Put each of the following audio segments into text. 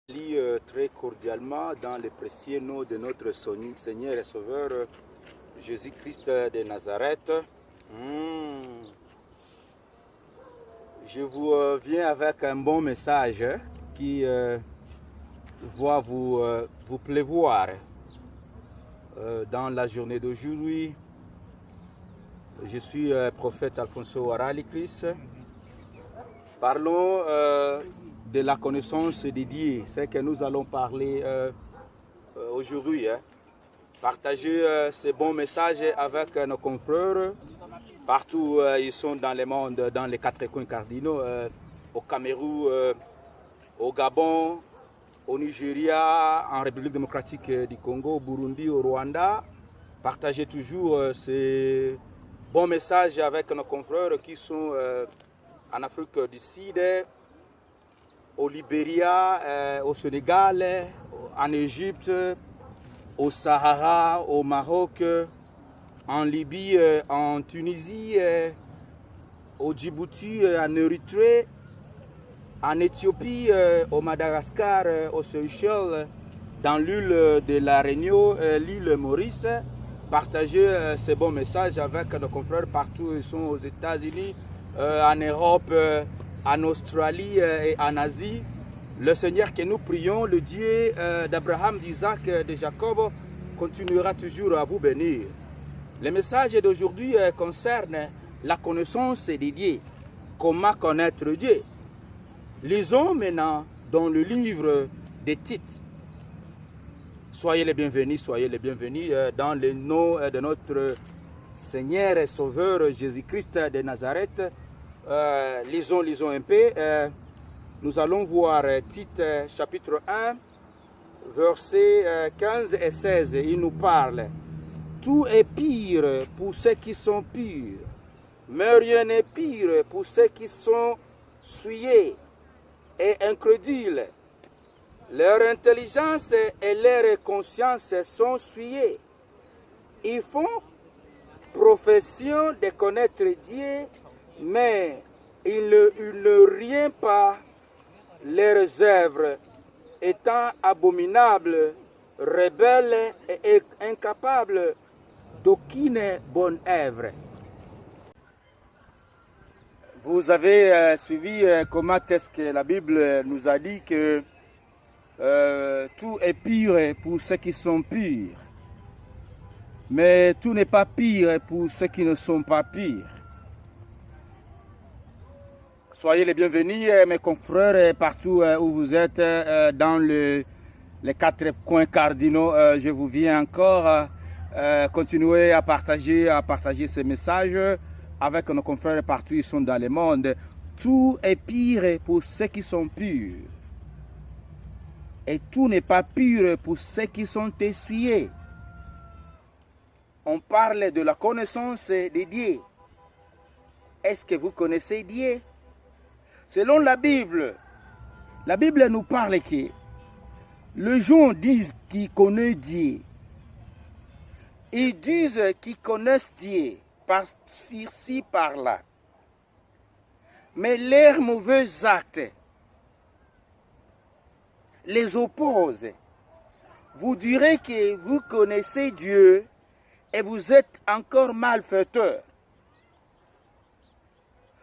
Lis très cordialement dans le précieux nom de notre Seigneur et Sauveur Jésus-Christ de Nazareth. Je vous viens avec un bon message qui va vous plaivoir dans la journée d'aujourd'hui. Je suis prophète Alfonso Aralicris. Parlons de la connaissance de Dieu, c'est que nous allons parler aujourd'hui. Partager ces bons messages avec nos confrères partout où ils sont dans le monde, dans les quatre coins cardinaux, au Cameroun, au Gabon, au Nigeria, en République démocratique du Congo, au Burundi, au Rwanda. Partagez toujours ces bons messages avec nos confrères qui sont en Afrique du Sud, au Libéria, au Sénégal, en Égypte, au Sahara, au Maroc, en Libye, en Tunisie, au Djibouti, en Érythrée, en Éthiopie, au Madagascar, aux Seychelles, dans l'île de la Réunion, l'île Maurice. Partagez ces bons messages avec nos confrères partout où ils sont, aux États-Unis, en Europe, en Australie et en Asie. Le Seigneur que nous prions, le Dieu d'Abraham, d'Isaac, de Jacob, continuera toujours à vous bénir. Le message d'aujourd'hui concerne la connaissance de Dieu. Comment connaître Dieu? Lisons maintenant dans le livre des Tites. Soyez les bienvenus dans le nom de notre Seigneur et Sauveur Jésus-Christ de Nazareth. Lisons un peu. Nous allons voir Tite chapitre 1, versets 15 et 16. Il nous parle. Tout est pire pour ceux qui sont purs, mais rien n'est pire pour ceux qui sont souillés et incrédules. Leur intelligence et leur conscience sont souillées. Ils font profession de connaître Dieu, mais ils ne rien pas leurs œuvres, étant abominables, rebelles et incapables d'aucune bonne œuvre. Vous avez suivi comment est-ce que la Bible nous a dit que tout est pire pour ceux qui sont purs, mais tout n'est pas pire pour ceux qui ne sont pas purs. Soyez les bienvenus, mes confrères, partout où vous êtes, dans les quatre coins cardinaux. Je vous viens encore continuer à partager ces messages avec nos confrères partout où ils sont dans le monde. Tout est pire pour ceux qui sont purs. Et tout n'est pas pur pour ceux qui sont essuyés. On parle de la connaissance de Dieu. Est-ce que vous connaissez Dieu? Selon la Bible nous parle que les gens disent qu'ils connaissent Dieu. Ils disent qu'ils connaissent Dieu par-ci, par-là. Mais leurs mauvais actes les opposent. Vous direz que vous connaissez Dieu et vous êtes encore malfaiteur.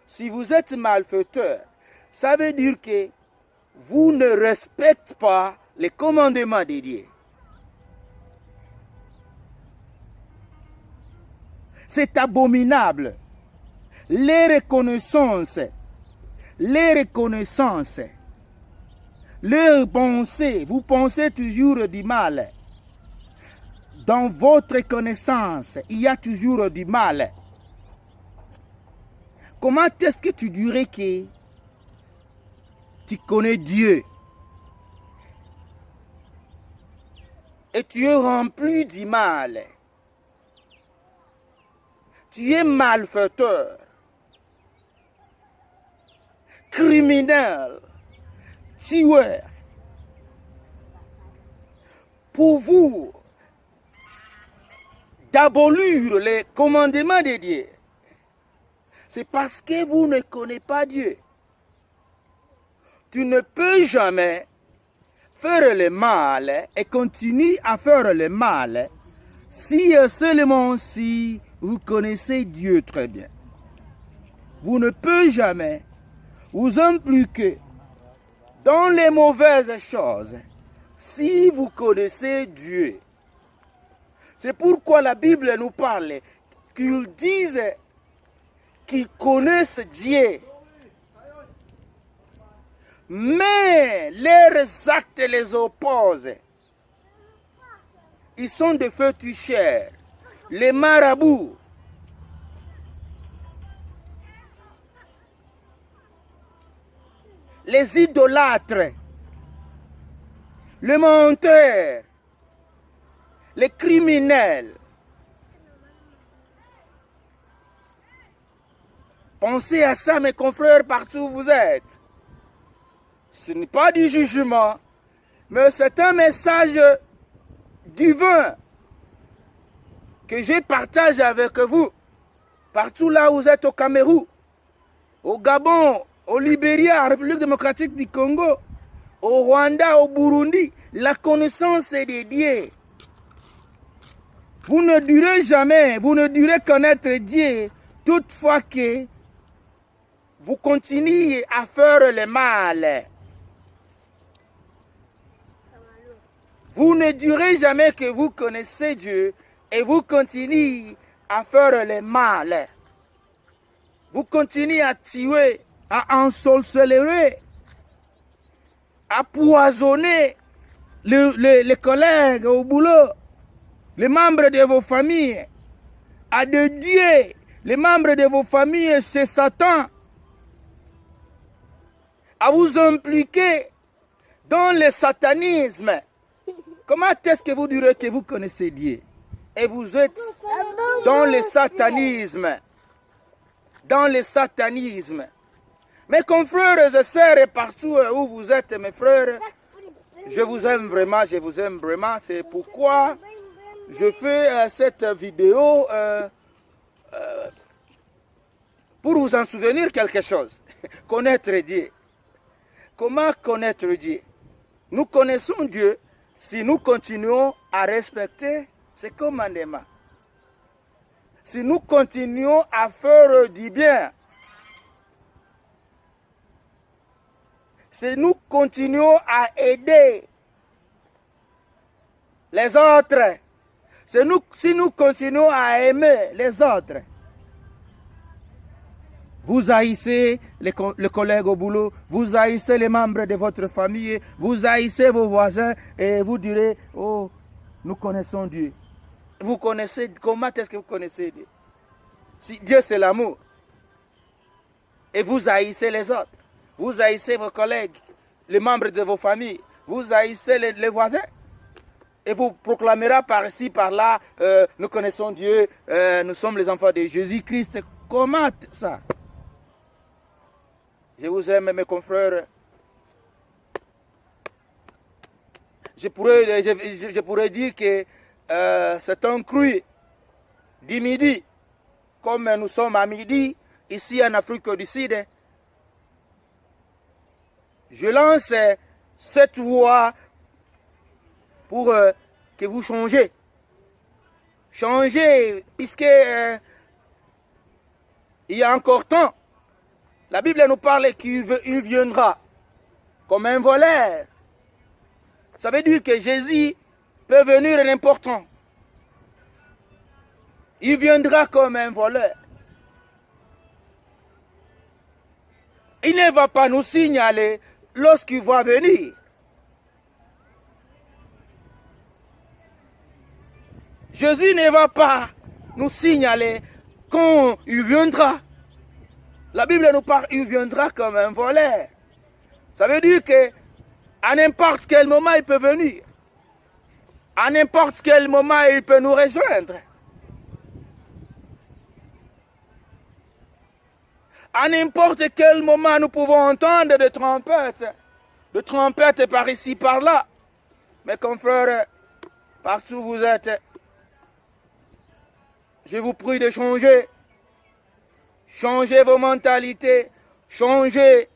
Si vous êtes malfaiteur, ça veut dire que vous ne respectez pas les commandements de Dieu. C'est abominable. Les reconnaissances, leurs pensées, vous pensez toujours du mal. Dans votre connaissance, il y a toujours du mal. Comment est-ce que tu dirais que tu connais Dieu et tu es rempli du mal? Tu es malfaiteur, criminel, tueur. Pour vous d'abolir les commandements de Dieu, c'est parce que vous ne connaissez pas Dieu. Tu ne peux jamais faire le mal et continuer à faire le mal si seulement si vous connaissez Dieu très bien. Vous ne pouvez jamais vous impliquer dans les mauvaises choses si vous connaissez Dieu. C'est pourquoi la Bible nous parle qu'ils disent qu'ils connaissent Dieu. Mais leurs actes les opposent. Ils sont des féticheurs, les marabouts. Les idolâtres, les menteurs, les criminels. Pensez à ça, mes confrères, partout où vous êtes. Ce n'est pas du jugement, mais c'est un message divin que je partage avec vous. Partout là où vous êtes, au Cameroun, au Gabon, au Libéria, en République démocratique du Congo, au Rwanda, au Burundi, la connaissance est de Dieu. Vous ne durez jamais, vous ne durez connaître Dieu toutefois que vous continuez à faire le mal. Vous ne durez jamais que vous connaissez Dieu et vous continuez à faire le mal. Vous continuez à tuer, à ensorceler, à poisonner les collègues au boulot, les membres de vos familles, à dédier les membres de vos familles chez Satan, à vous impliquer dans le satanisme. Comment est-ce que vous direz que vous connaissez Dieu et vous êtes dans le satanisme? Dans le satanisme. Mes confrères et sœurs, partout où vous êtes, mes frères, je vous aime vraiment, je vous aime vraiment. C'est pourquoi je fais cette vidéo pour vous en souvenir quelque chose. Connaître Dieu. Comment connaître Dieu? Nous connaissons Dieu si nous continuons à respecter ses commandements. Si nous continuons à faire du bien. Si nous continuons à aider les autres. Si nous continuons à aimer les autres. Vous haïssez les collègues au boulot, vous haïssez les membres de votre famille, vous haïssez vos voisins et vous direz, oh, nous connaissons Dieu. Vous connaissez, comment est-ce que vous connaissez Dieu? Si Dieu c'est l'amour. Et vous haïssez les autres. Vous haïssez vos collègues, les membres de vos familles. Vous haïssez les voisins. Et vous proclamerez par ici, par là, nous connaissons Dieu, nous sommes les enfants de Jésus-Christ. Comment ça? Je vous aime, mes confrères. Je pourrais dire que c'est un cru du midi, comme nous sommes à midi, ici en Afrique du Sud. Je lance cette voix pour que vous changez. Changez, puisque il y a encore temps. La Bible nous parle qu'il viendra comme un voleur. Ça veut dire que Jésus peut venir n'importe où. Il viendra comme un voleur. Il ne va pas nous signaler lorsqu'il va venir. Jésus ne va pas nous signaler quand il viendra. La Bible nous parle, il viendra comme un voleur. Ça veut dire que à n'importe quel moment, il peut venir. À n'importe quel moment, il peut nous rejoindre. À n'importe quel moment, nous pouvons entendre des trompettes par ici, par là. Mes confrères, partout où vous êtes, je vous prie de changer. Changez vos mentalités, changez